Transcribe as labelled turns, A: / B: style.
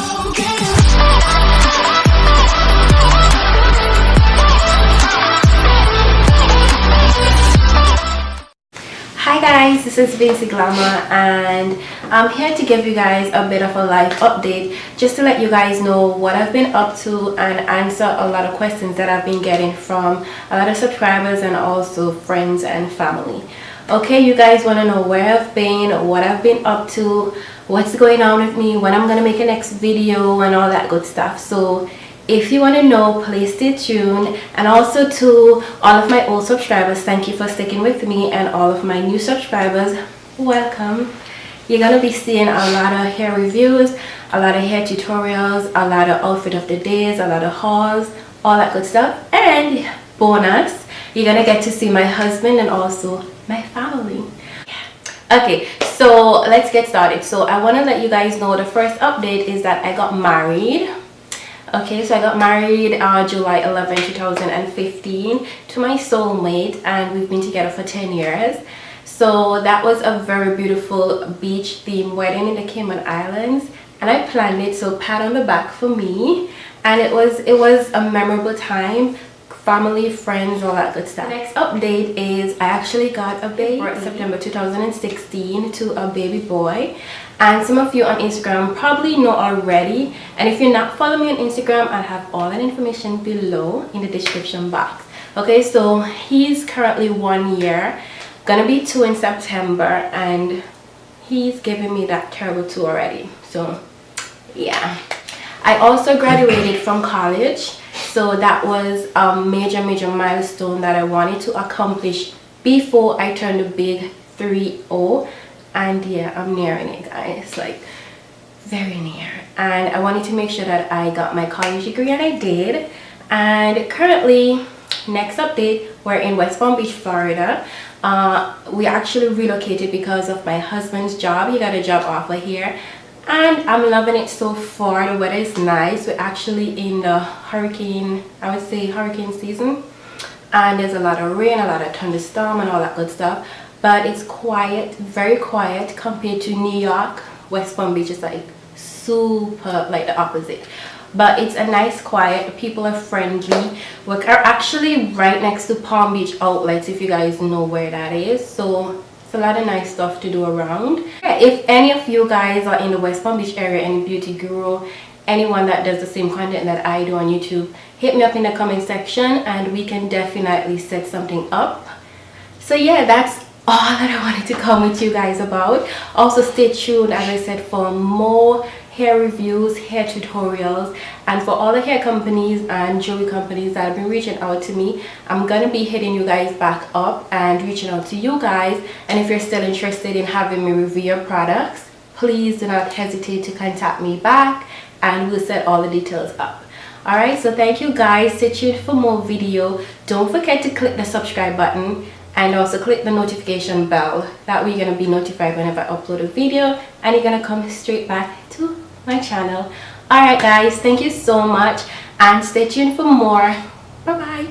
A: Hi guys, this is Vincy Glamour and I'm here to give you guys a bit of a life update just to let you guys know what I've been up to and answer a lot of questions that I've been getting from a lot of subscribers and also friends and family. Okay, you guys want to know where I've been, what I've been up to, what's going on with me, when I'm going to make a next video and all that good stuff. So if you want to know, please stay tuned. And also to all of my old subscribers, thank you for sticking with me, and all of my new subscribers, welcome. You're gonna be seeing a lot of hair reviews, a lot of hair tutorials, a lot of outfit of the days, a lot of hauls, all that good stuff. And bonus, you're gonna get to see my husband and also my family. Okay, so let's get started. So I want to let you guys know the first update is that I got married. Okay, so I got married July 11, 2015 to my soulmate, and we've been together for 10 years. So that was a very beautiful beach themed wedding in the Cayman Islands, and I planned it, so pat on the back for me. And it was a memorable time, family, friends, all that good stuff. The next update is I actually got a baby in September 2016 to a baby boy. And some of you on Instagram probably know already, and if you're not following me on Instagram, I'll have all that information below in the description box. Okay, so he's currently 1 year, gonna be 2 in September, and he's giving me that terrible 2 already. So yeah, I also graduated from college, so that was a major milestone that I wanted to accomplish before I turned the big 3-0. And yeah, I'm nearing it, guys, like very near. And I wanted to make sure that I got my college degree, and I did. And currently, next update, we're in West Palm Beach, Florida. We actually relocated because of my husband's job. He got a job offer here, and I'm loving it so far. The weather is nice. We're actually in the hurricane season, and there's a lot of rain, a lot of thunderstorm and all that good stuff. But it's quiet, very quiet compared to New York. West Palm Beach is like super, like the opposite. But it's a nice quiet, people are friendly. We're actually right next to Palm Beach Outlets, if you guys know where that is. So it's a lot of nice stuff to do around. If any of you guys are in the West Palm Beach area, any beauty guru, anyone that does the same content that I do on YouTube, hit me up in the comment section and we can definitely set something up. So yeah, that's all that I wanted to come with you guys about. Also stay tuned, as I said, for more hair reviews, hair tutorials, and for all the hair companies and jewelry companies that have been reaching out to me, I'm gonna be hitting you guys back up and reaching out to you guys. And if you're still interested in having me review your products, please do not hesitate to contact me back and we'll set all the details up. Alright, so thank you guys. Stay tuned for more video. Don't forget to click the subscribe button and also click the notification bell. That way you're going to be notified whenever I upload a video, and you're going to come straight back to my channel. Alright guys, thank you so much, and stay tuned for more. Bye bye.